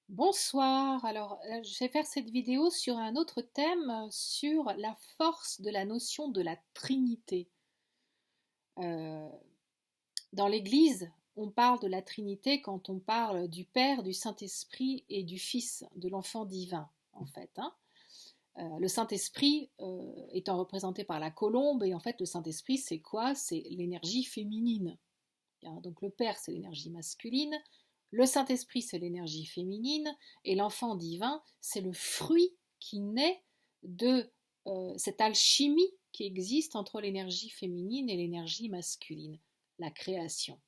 Bonsoir, je vais faire cette vidéo sur un autre thème, sur la force de la notion de la Trinité. Euh, Dans l'Église, on parle de la Trinité quand on parle du Père, du Saint-Esprit et du Fils, de l'enfant divin, en fait, hein. Le Saint-Esprit étant représenté par la colombe, et en fait le Saint-Esprit c'est quoi? C'est l'énergie féminine. Donc le Père, c'est l'énergie masculine, le Saint-Esprit, c'est l'énergie féminine, et l'enfant divin, c'est le fruit qui naît de cette alchimie qui existe entre l'énergie féminine et l'énergie masculine, la création.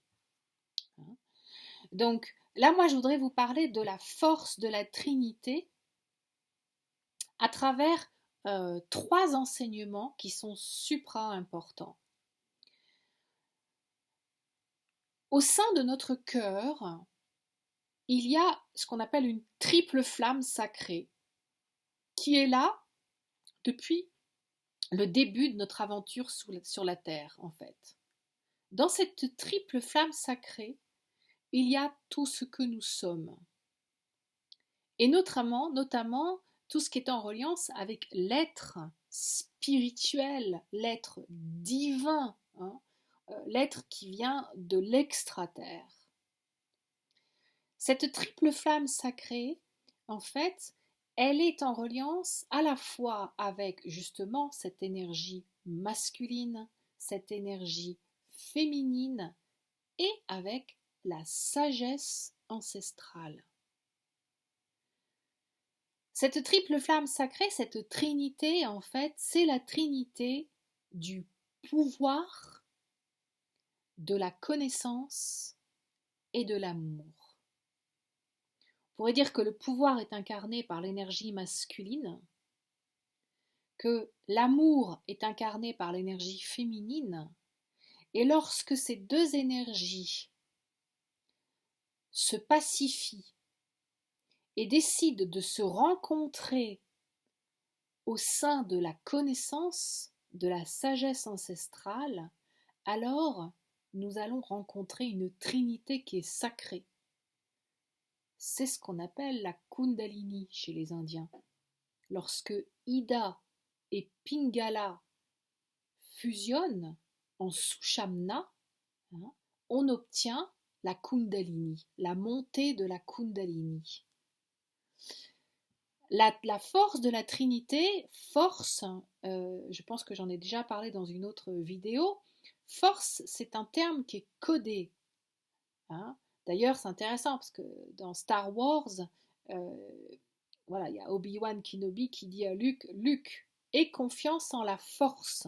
Donc là, moi, je voudrais vous parler de la force de la Trinité à travers trois enseignements qui sont supra-importants. Au sein de notre cœur, il y a ce qu'on appelle une triple flamme sacrée qui est là depuis le début de notre aventure sur la Terre, en fait. Dans cette triple flamme sacrée, il y a tout ce que nous sommes. Et notamment tout ce qui est en reliance avec l'être spirituel, l'être divin, hein, l'être qui vient de l'extraterre. Cette triple flamme sacrée, en fait, elle est en reliance à la fois avec justement cette énergie masculine, cette énergie féminine et avec la sagesse ancestrale. Cette triple flamme sacrée, cette trinité, en fait, c'est la trinité du pouvoir, de la connaissance et de l'amour. On pourrait dire que le pouvoir est incarné par l'énergie masculine, que l'amour est incarné par l'énergie féminine, et lorsque ces deux énergies se pacifient et décident de se rencontrer au sein de la connaissance, de la sagesse ancestrale, alors nous allons rencontrer une trinité qui est sacrée. C'est ce qu'on appelle la Kundalini chez les Indiens. Lorsque Ida et Pingala fusionnent en Sushamna, hein, on obtient la Kundalini, la montée de la Kundalini. La force de la Trinité, force, je pense que j'en ai déjà parlé dans une autre vidéo, force, c'est un terme qui est codé, hein. D'ailleurs, c'est intéressant parce que dans Star Wars, euh, voilà, il y a Obi-Wan Kenobi qui dit à Luke, Luke, aie confiance en la force.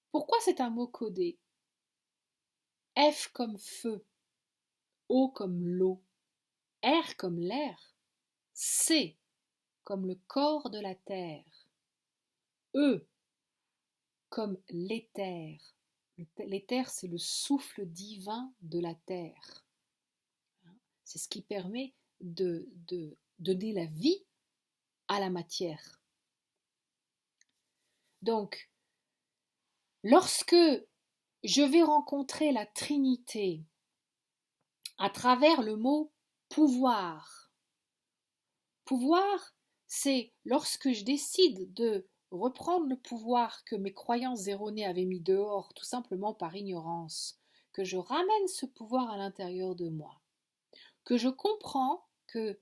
Pourquoi c'est un mot codé? F comme feu, O comme l'eau, R comme l'air, C comme le corps de la terre, E comme l'éther. L'éther, c'est le souffle divin de la terre. C'est ce qui permet de donner la vie à la matière. Donc, lorsque je vais rencontrer la Trinité à travers le mot pouvoir, pouvoir, c'est lorsque je décide de reprendre le pouvoir que mes croyances erronées avaient mis dehors, tout simplement par ignorance, que je ramène ce pouvoir à l'intérieur de moi, que je comprends que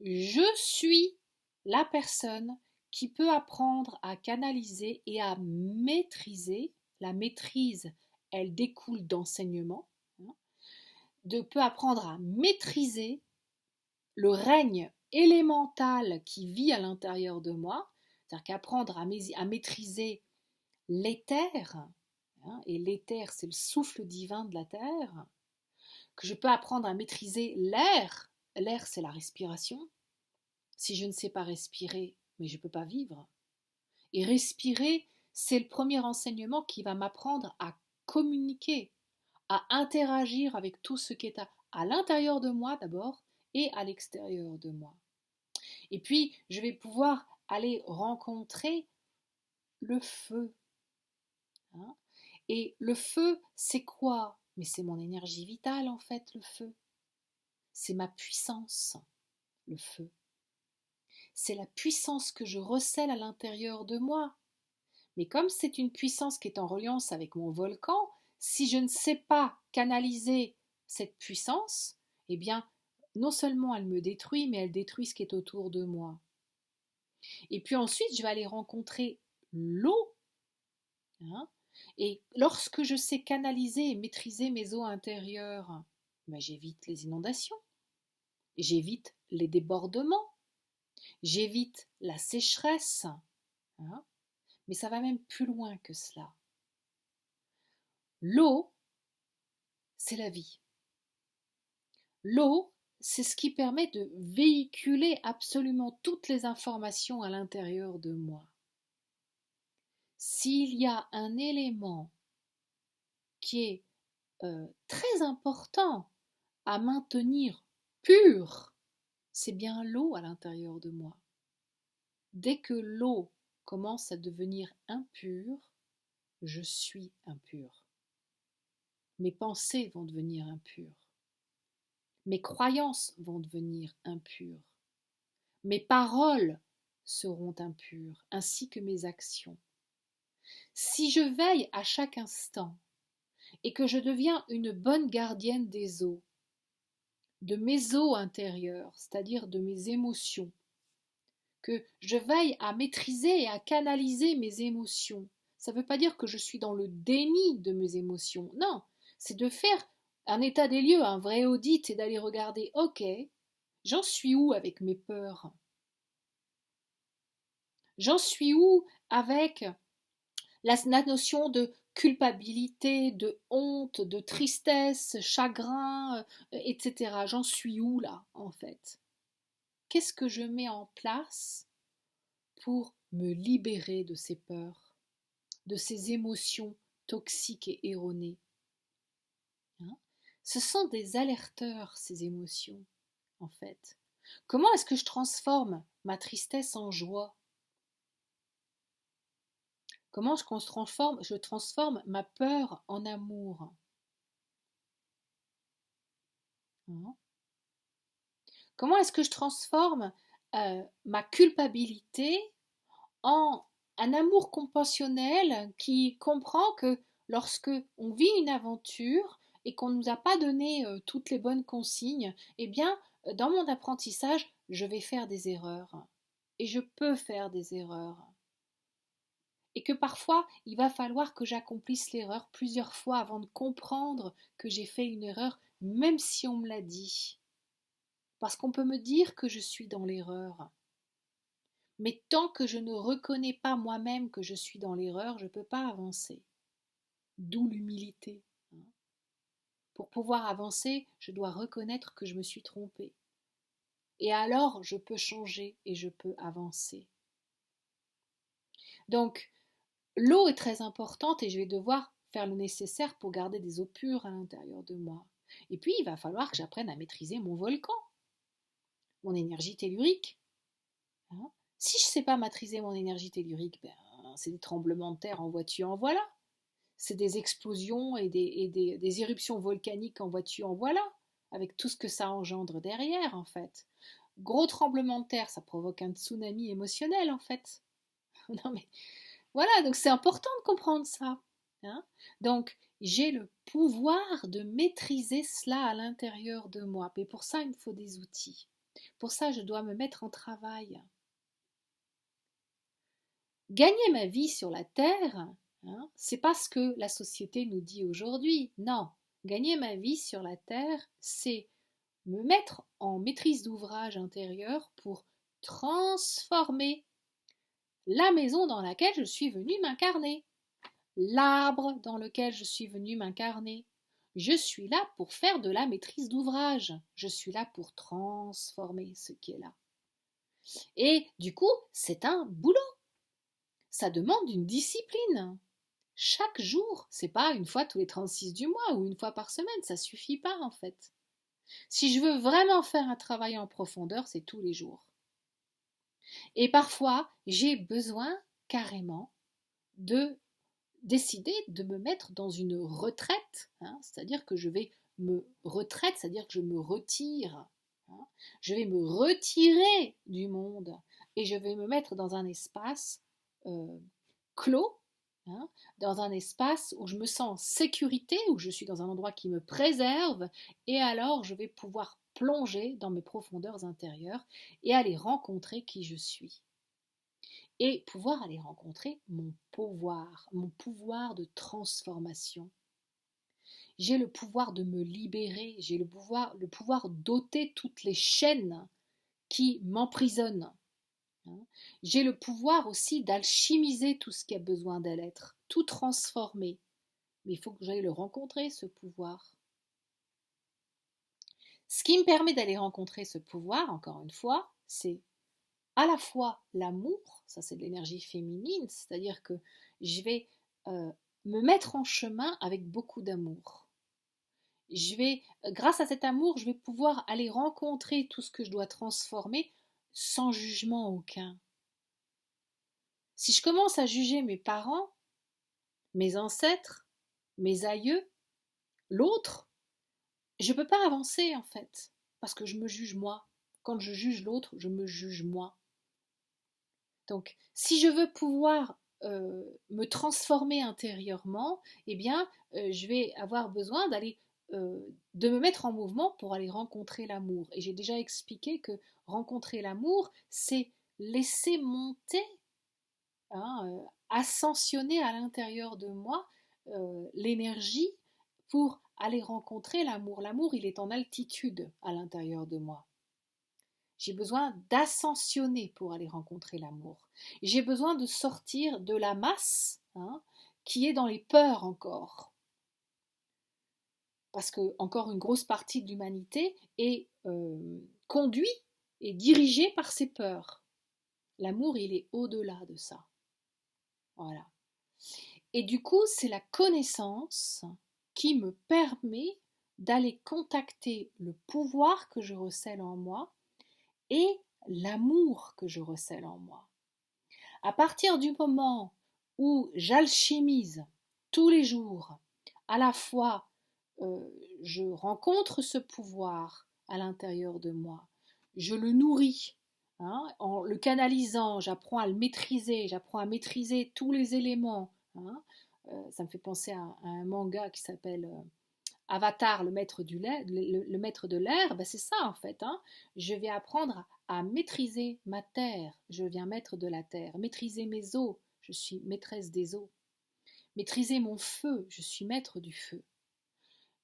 je suis la personne qui peut apprendre à canaliser et à maîtriser. La maîtrise, elle découle d'enseignement, hein, de peut apprendre à maîtriser le règne élémental qui vit à l'intérieur de moi, c'est-à-dire qu'apprendre à maîtriser l'éther, hein, et l'éther c'est le souffle divin de la terre, que je peux apprendre à maîtriser l'air, l'air c'est la respiration, si je ne sais pas respirer, mais je ne peux pas vivre, et respirer c'est le premier enseignement qui va m'apprendre à communiquer, à interagir avec tout ce qui est à l'intérieur de moi d'abord et à l'extérieur de moi. Et puis, je vais pouvoir aller rencontrer le feu, hein. Et le feu, c'est quoi? Mais c'est mon énergie vitale, en fait, le feu. c'est ma puissance, le feu. C'est la puissance que je recèle à l'intérieur de moi. Mais comme c'est une puissance qui est en reliance avec mon volcan, si je ne sais pas canaliser cette puissance, eh bien, non seulement elle me détruit, mais elle détruit ce qui est autour de moi. Et puis ensuite, je vais aller rencontrer l'eau. Hein, et lorsque je sais canaliser et maîtriser mes eaux intérieures, ben j'évite les inondations, j'évite les débordements, j'évite la sécheresse. Hein, mais ça va même plus loin que cela. L'eau, c'est la vie. L'eau, c'est ce qui permet de véhiculer absolument toutes les informations à l'intérieur de moi. S'il y a un élément qui est très important à maintenir pur, c'est bien l'eau à l'intérieur de moi. Dès que l'eau commence à devenir impure, je suis impur. Mes pensées vont devenir impures. Mes croyances vont devenir impures. Mes paroles seront impures, ainsi que mes actions. Si je veille à chaque instant et que je deviens une bonne gardienne des eaux, de mes eaux intérieures, c'est-à-dire de mes émotions, que je veille à maîtriser et à canaliser mes émotions, ça ne veut pas dire que je suis dans le déni de mes émotions, non, c'est de faire un état des lieux, un vrai audit et d'aller regarder, ok, j'en suis où avec mes peurs? J'en suis où avec la notion de culpabilité, de honte, de tristesse, chagrin, etc. J'en suis où là, en fait? Qu'est-ce que je mets en place pour me libérer de ces peurs, de ces émotions toxiques et erronées? Hein, ce sont des alerteurs, ces émotions, en fait. Comment est-ce que je transforme ma tristesse en joie? Comment je transforme ma peur en amour? Hein, comment est-ce que je transforme ma culpabilité en un amour compassionel qui comprend que lorsque on vit une aventure et qu'on ne nous a pas donné toutes les bonnes consignes, eh bien, dans mon apprentissage, je vais faire des erreurs. Et je peux faire des erreurs. Et que parfois, il va falloir que j'accomplisse l'erreur plusieurs fois avant de comprendre que j'ai fait une erreur, même si on me l'a dit. Parce qu'on peut me dire que je suis dans l'erreur. Mais tant que je ne reconnais pas moi-même que je suis dans l'erreur, je ne peux pas avancer. D'où l'humilité. Pour pouvoir avancer, je dois reconnaître que je me suis trompée. Et alors, je peux changer et je peux avancer. Donc, l'eau est très importante et je vais devoir faire le nécessaire pour garder des eaux pures à l'intérieur de moi. Et puis, il va falloir que j'apprenne à maîtriser mon volcan, mon énergie tellurique. Hein, si je ne sais pas maîtriser mon énergie tellurique, ben, c'est des tremblements de terre en voiture, en voilà. C'est des explosions et des éruptions volcaniques en voiture, en voilà. Avec tout ce que ça engendre derrière, en fait. Gros tremblement de terre, ça provoque un tsunami émotionnel, en fait. Non mais voilà, donc c'est important de comprendre ça. Hein, donc j'ai le pouvoir de maîtriser cela à l'intérieur de moi. Mais pour ça, il me faut des outils. Pour ça, je dois me mettre en travail. Gagner ma vie sur la Terre, hein, c'est pas ce que la société nous dit aujourd'hui. Non, gagner ma vie sur la Terre, c'est me mettre en maîtrise d'ouvrage intérieur pour transformer la maison dans laquelle je suis venue m'incarner, l'arbre dans lequel je suis venue m'incarner. Je suis là pour faire de la maîtrise d'ouvrage. Je suis là pour transformer ce qui est là. Et du coup, c'est un boulot. Ça demande une discipline. Chaque jour, c'est pas une fois tous les 36 du mois ou une fois par semaine, ça suffit pas en fait. Si je veux vraiment faire un travail en profondeur, c'est tous les jours. Et parfois, j'ai besoin carrément de décider de me mettre dans une retraite, hein, c'est-à-dire que je vais me retraite, c'est-à-dire que je me retire. Hein. Je vais me retirer du monde et je vais me mettre dans un espace clos, hein, dans un espace où je me sens en sécurité, où je suis dans un endroit qui me préserve, et alors je vais pouvoir plonger dans mes profondeurs intérieures et aller rencontrer qui je suis. Et pouvoir aller rencontrer mon pouvoir de transformation. J'ai le pouvoir de me libérer, j'ai le pouvoir d'ôter toutes les chaînes qui m'emprisonnent. J'ai le pouvoir aussi d'alchimiser tout ce qui a besoin d'être, tout transformer. Mais il faut que j'aille le rencontrer, ce pouvoir. Ce qui me permet d'aller rencontrer ce pouvoir, encore une fois, c'est à la fois l'amour, ça c'est de l'énergie féminine, c'est-à-dire que je vais me mettre en chemin avec beaucoup d'amour. Grâce à cet amour, je vais pouvoir aller rencontrer tout ce que je dois transformer sans jugement aucun. Si je commence à juger mes parents, mes ancêtres, mes aïeux, l'autre, je ne peux pas avancer en fait, parce que je me juge moi. Quand je juge l'autre, je me juge moi. Donc, si je veux pouvoir me transformer intérieurement, eh bien, je vais avoir besoin de me mettre en mouvement pour aller rencontrer l'amour. Et j'ai déjà expliqué que rencontrer l'amour, c'est laisser monter, ascensionner à l'intérieur de moi l'énergie pour aller rencontrer l'amour. L'amour, il est en altitude à l'intérieur de moi. J'ai besoin d'ascensionner pour aller rencontrer l'amour. J'ai besoin de sortir de la masse qui est dans les peurs encore. Parce que encore une grosse partie de l'humanité est conduite et dirigée par ses peurs. L'amour, il est au-delà de ça. Voilà. Et du coup, c'est la connaissance qui me permet d'aller contacter le pouvoir que je recèle en moi et l'amour que je recèle en moi. À partir du moment où j'alchimise tous les jours, à la fois je rencontre ce pouvoir à l'intérieur de moi, je le nourris, en le canalisant, j'apprends à le maîtriser, j'apprends à maîtriser tous les éléments. Ça me fait penser à un manga qui s'appelle Avatar, le maître de l'air, c'est ça en fait. Je vais apprendre à maîtriser ma terre, je deviens maître de la terre. Maîtriser mes eaux, je suis maîtresse des eaux. Maîtriser mon feu, je suis maître du feu.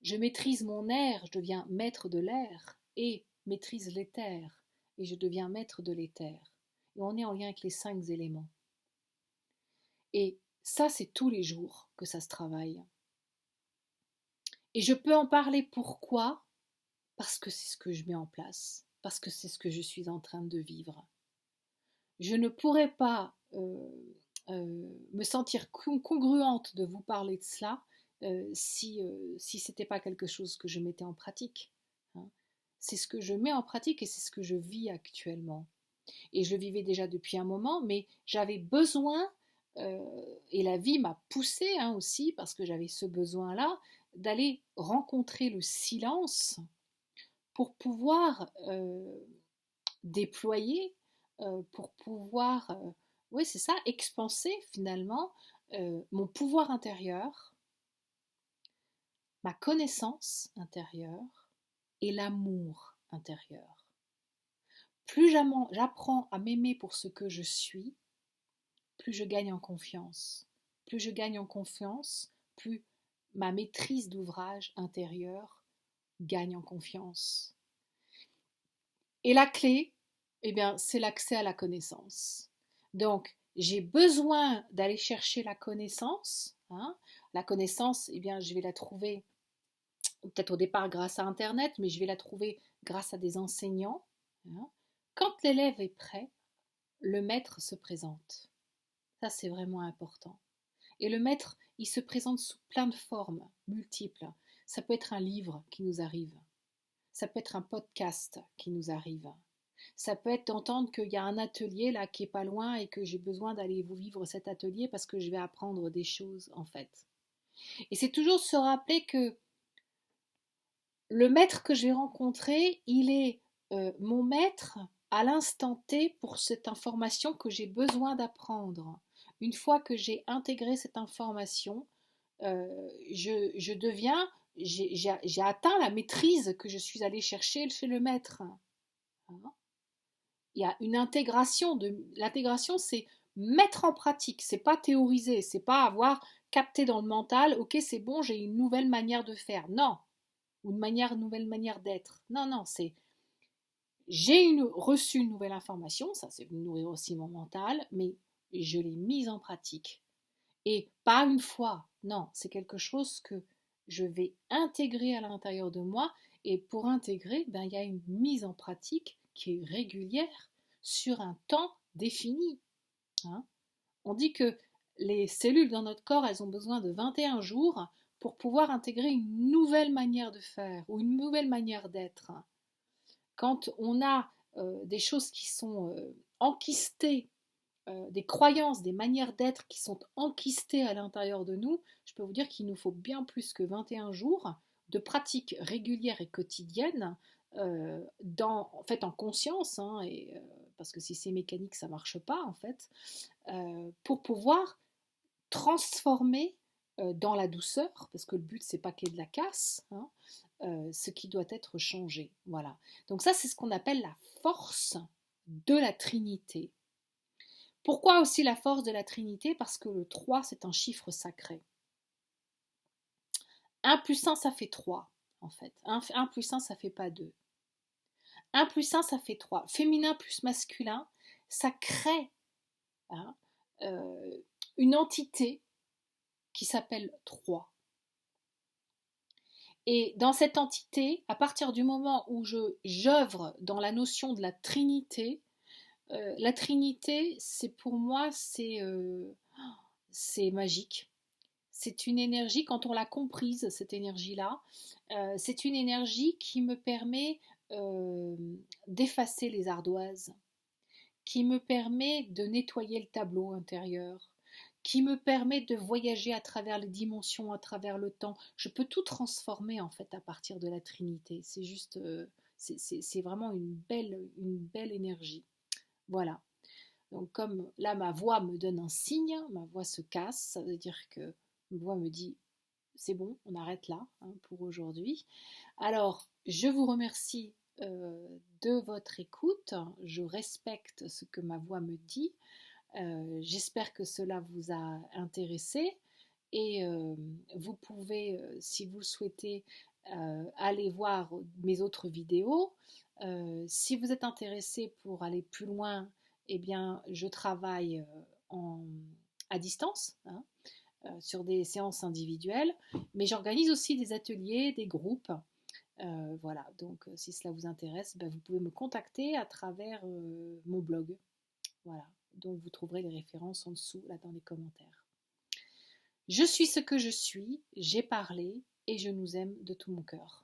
Je maîtrise mon air, je deviens maître de l'air. Et maîtrise l'éther, et je deviens maître de l'éther. Et on est en lien avec les 5 éléments. Et ça, c'est tous les jours que ça se travaille. Et je peux en parler pourquoi ? Parce que c'est ce que je mets en place, parce que c'est ce que je suis en train de vivre. Je ne pourrais pas me sentir congruente de vous parler de cela si ce n'était pas quelque chose que je mettais en pratique. C'est ce que je mets en pratique et c'est ce que je vis actuellement. Et je le vivais déjà depuis un moment, mais j'avais besoin, et la vie m'a poussée aussi, parce que j'avais ce besoin-là, d'aller rencontrer le silence pour pouvoir déployer, pour pouvoir, oui c'est ça, expanser finalement mon pouvoir intérieur, ma connaissance intérieure et l'amour intérieur. Plus j'apprends à m'aimer pour ce que je suis, plus je gagne en confiance. Plus je gagne en confiance, plus ma maîtrise d'ouvrage intérieur gagne en confiance. Et la clé, c'est l'accès à la connaissance. Donc, j'ai besoin d'aller chercher la connaissance. La connaissance, je vais la trouver peut-être au départ grâce à Internet, mais je vais la trouver grâce à des enseignants. Quand l'élève est prêt, le maître se présente. Ça, c'est vraiment important. Et le maître, il se présente sous plein de formes, multiples. Ça peut être un livre qui nous arrive. Ça peut être un podcast qui nous arrive. Ça peut être d'entendre qu'il y a un atelier là qui est pas loin et que j'ai besoin d'aller vous vivre cet atelier parce que je vais apprendre des choses en fait. Et c'est toujours se rappeler que le maître que j'ai rencontré, il est mon maître à l'instant T pour cette information que j'ai besoin d'apprendre. Une fois que j'ai intégré cette information, je deviens, j'ai atteint la maîtrise que je suis allée chercher chez le maître. Hein. Il y a une intégration. L'intégration, c'est mettre en pratique, c'est pas théoriser, c'est pas avoir capté dans le mental, ok, c'est bon, j'ai une nouvelle manière de faire. Non, ou nouvelle manière d'être. Non, non, c'est j'ai reçu une nouvelle information, ça c'est nourrir aussi mon mental, mais je l'ai mise en pratique. Et pas une fois, non, c'est quelque chose que je vais intégrer à l'intérieur de moi. Et pour intégrer, ben, il y a une mise en pratique qui est régulière sur un temps défini. Hein. On dit que les cellules dans notre corps, elles ont besoin de 21 jours pour pouvoir intégrer une nouvelle manière de faire ou une nouvelle manière d'être. Quand on a des choses qui sont enquistées, des croyances, des manières d'être qui sont enquistées à l'intérieur de nous, je peux vous dire qu'il nous faut bien plus que 21 jours de pratiques régulières et quotidiennes, en fait en conscience, hein, parce que si c'est mécanique, ça ne marche pas en fait, pour pouvoir transformer dans la douceur, parce que le but c'est pas qu'il y ait de la casse, hein, ce qui doit être changé. Voilà. Donc ça c'est ce qu'on appelle la force de la Trinité. Pourquoi aussi la force de la Trinité? Parce que le 3 c'est un chiffre sacré. 1 plus 1 ça fait 3 en fait. 1 plus 1 ça fait pas 2. 1 plus 1 ça fait 3. Féminin plus masculin, ça crée, hein, une entité qui s'appelle 3. Et dans cette entité, à partir du moment où j'œuvre dans la notion de la Trinité, c'est pour moi, c'est magique. C'est une énergie, quand on l'a comprise, cette énergie-là, c'est une énergie qui me permet d'effacer les ardoises, qui me permet de nettoyer le tableau intérieur, qui me permet de voyager à travers les dimensions, à travers le temps. Je peux tout transformer en fait à partir de la Trinité. C'est juste, c'est vraiment une belle énergie. Voilà. Donc comme là ma voix me donne un signe, ma voix se casse, ça veut dire que ma voix me dit c'est bon, on arrête là, hein, pour aujourd'hui. Alors je vous remercie de votre écoute, je respecte ce que ma voix me dit. J'espère que cela vous a intéressé et vous pouvez, si vous le souhaitez, aller voir mes autres vidéos. Si vous êtes intéressé pour aller plus loin, eh bien, je travaille à distance, hein, sur des séances individuelles, mais j'organise aussi des ateliers, des groupes. Voilà, donc si cela vous intéresse, ben, vous pouvez me contacter à travers mon blog. Voilà, donc vous trouverez les références en dessous, là dans les commentaires. Je suis ce que je suis, j'ai parlé et je nous aime de tout mon cœur.